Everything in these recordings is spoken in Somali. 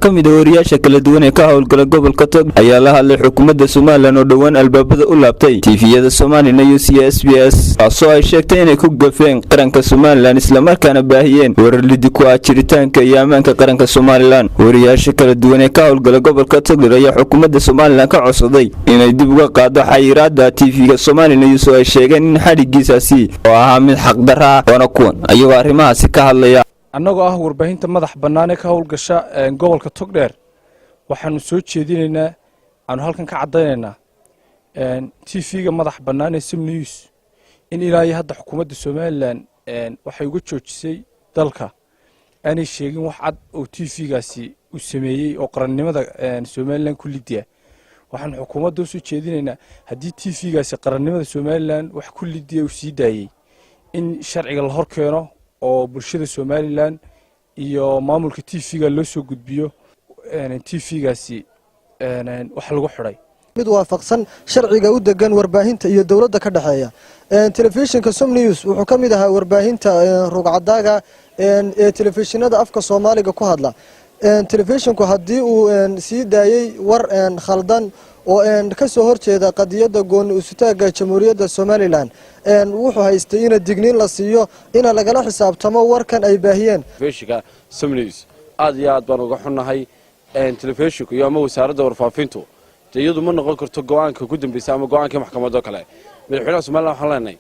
ka mid ah wariyaasha kala duwan ee ka howlgala gobolka Tog ayaa la hadlay xukuumadda Soomaaliland oo dhawaan albaabada u laabtay TV-yada Soomaaliland iyo SBS taasoo ay sheegtay inay ku gafeen qaranka Soomaaliland isla markaana baahiyeen wararlidi ku ah jiritaanka iyo ammaanka qaranka Soomaaliland. Wariyaasha kala duwan ee ka howlgala gobolka Tog ayaa xukuumadda Soomaaliland ka codsaday inay dib uga qaado xayiraadda TV-ga Soomaaliland iyo ay sheegeen in xarigiisaasi oo ahaa mid xaq darro ah oo kuwan ayagoo arrimahaasi ka hadlaya. annagoo ah warbaahinta madax bannaan ee ka howlgasha gobolka Togdheer waxaanu soo jeedinaynaa aanu halkan ka cadaynaynaa TV-ga madax bannaan ee Sam News in ilaa hadda xukuumadda Soomaaliland waxay uga joojisay dalka aanay sheegin wax cad oo TV-gaasi uu sameeyay oo qarannimada Soomaaliland ku lidiya. waxaan xukuumadda u soo jeedinaynaa haddii TV-gaasi qarannimada Soomaaliland wax ku lidiya uu sii daayay in sharciga la hor keeno oo bulshada Soomaaliland iyo maamulka TV-ga loo soo gudbiyo TV-gaasi wax lagu xiray mid waafaqsan sharciga u degan warbaahinta iyo dawladda ka dhaxeeya. telefishinka Sam News wuxuu ka mid ahaa warbaahinta rugcadaaga ee telefishinada afka Soomaaliga ku hadla. telefishinku haddii uu sii daayay war khaldan oo ka soo horjeeda qadiyada gooni u sutaaga Jamhuuriyadda Soomaaliland wuxuu haystay in digniin la siiyo in lagala xisaabtamo warkan ay baahiyeen. telefishinka Sam News aad iyo aad baan uga xunnahay telefishinku iyo ama wasaaradda warfaafintu iyadu ma noqon karto go'aanka ku dambeysay ama go'aanka maxkamadda kale. madaxweynaha Soomaaliland waxaan leenahay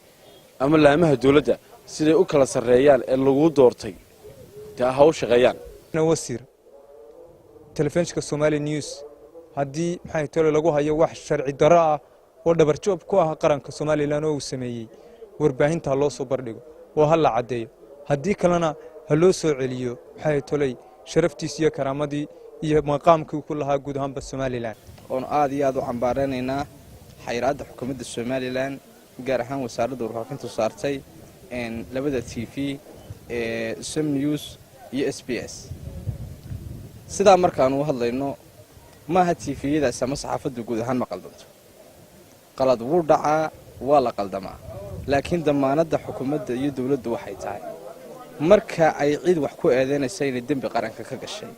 ama laamaha dawladda siday u kala sareeyaan ee lagu doortay ha u shaqeeyaan. wasiir telefishinka Somali News haddii maxay tolo lagu hayo wax sharci darro ah oo dhabar joob ku ah qaranka Soomaaliland oo uu sameeyay warbaahinta loo soo bardhigo oo hal la cadeeyo haddii kalena ha loo soo celiyo maxay tolay sharaftiisa iyo karaamadii iyo maqaamkii ku lahaa guud ahaan Soomaaliland. oo aad iyo aad u cambaareynayna xayiraadda xukuumadda Soomaaliland gaar ahaan wasaaradda warfaafinta saartay labada TV ee Sam News iyo SBS. sidaa markaan u hadlayno maaha TV-yadaas ama saxaafadda guud ahaan ma qaldanto qalad wuu dhacaa waa la qaldamaa laakiin damaanadda xukuumadda iyo dawladdu waxay tahay marka ay cid wax ku eedeynayso inay dembi qaranka ka gashay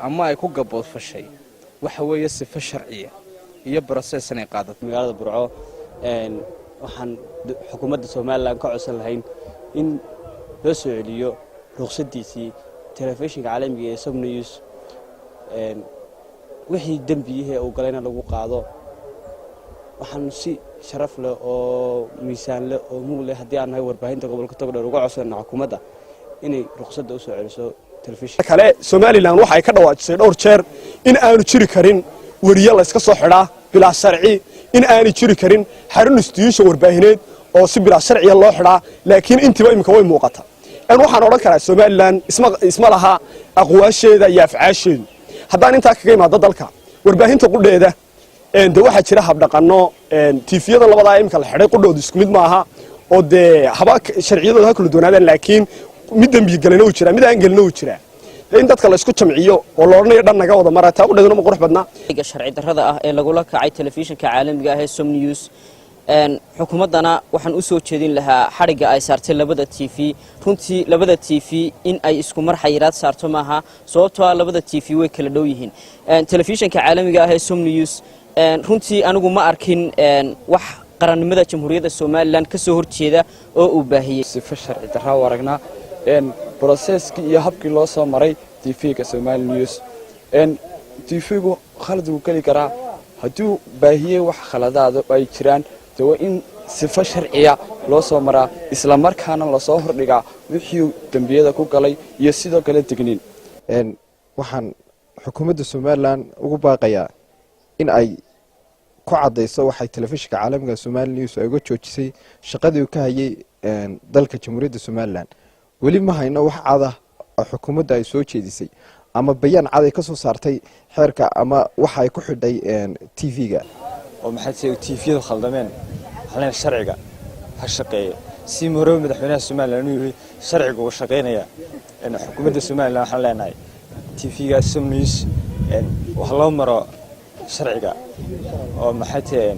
ama ay ku gaboodfashay waxa weeye sifo sharciya iyo process inay qaadato. magaalada Burco waxaan xukuumadda Soomaaliland ka codsan lahayn in loo soo celiyo ruqsadiisii telefishinka caalamiga ee Sam News wixii dambiye uu galayna lagu qaado. waxaan si sharaf leh oo miisaan leh oo mug leh haddii aan nahay warbaahinta gobolka Togdheer uga codsanaa xukuumadda inay ruqsadda u soo celiso telefishinka kale. Soomaaliland waxay ka dhawaajisay dhowr jeer in aanu jiri karin wariye la iska soo xidhaa bilaa sharci in aanu jiri karin xarun institution warbaahineed oo si bilaa sharci loo xidhaa laakiin intiba imika way muuqata. waxaan oran karaa Soomaaliland isma laha aqwaasheeda iyo afcaasheedu. haddaan intaa kaga imaado dalka warbaahinta qudheeda waxa jira hab dhaqano TV-yada labada imika la xidhay qudhooda isku mid maaha oo haba sharciyadooda kala duwanaadaan laakiin mid dambi galana uu jira mid aan galana uu jira in dadka la isku jamciyo oo la oranayo dhan naga wada marata qudheeduna ma qurux badna. sharci darrada ah ee lagu la kacay telefishinka caalamiga ah ee Sam News xukuumaddana waxaan u soo jeedin lahaa xariga ay saartay labada TV. runtii labada TV in ay isku mar xayiraad saarto maaha sababtoo ah labada TV way kala dhow yihiin. telefishinka caalamiga ah ee Sam News runtii anigu ma arkin wax qarannimada Jamhuuriyadda Soomaaliland ka soo horjeeda oo uu baahiyay. sifo sharci darro waragnaa processkii iyo habkii loo soo maray TV-ga Somali News. TV-gu khalad uu gali karaa haddii baahiyay wax khaladaada ay jiraan in sifo sharciya loo soo maraa isla markaana la soo hordhigaa wixii dambiyada ku galay iyo sidoo kale digniin. waxaan xukuumadda Soomaaliland ugu baaqayaa in ay ku cadeyso waxay telefishinka caalamiga Somali News ay uga joojisay shaqadii uu ka hayay dalka Jamhuuriyadda Soomaaliland. weli ma hayno wax cad ah oo xukuumadda ay soo jeedisay ama bayaan cad ay ka soo saartay xeerka ama waxa ay ku xidhay TV-ga oo maxay TV-yadu khaldameen xalan sharciga ha shaqeeyo si maro madaxweynaha Soomaaliland uu sharciga u shaqeynaya xukuumadda Soomaaliland waxaan leenahay TV-ga Sam News wax loo maro sharciga oo maxay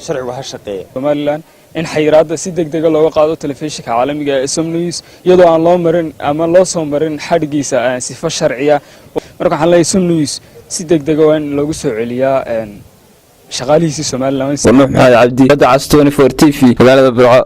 sharcigu ha shaqeeyo. Soomaaliland in xayiraadda si degdeg ah looga qaado telefishinka caalamiga ee Sam News iyadoo aan loo marin ama loo soo marin xadhigiisa sifo sharciya. marka waxaan leeyahay Som News si degdeg ah in loogu soo celiyaa shaqaalihiisa Soomaaliland. Maxamed Cabdi, Cadcas 24 TV, magaalada Burco.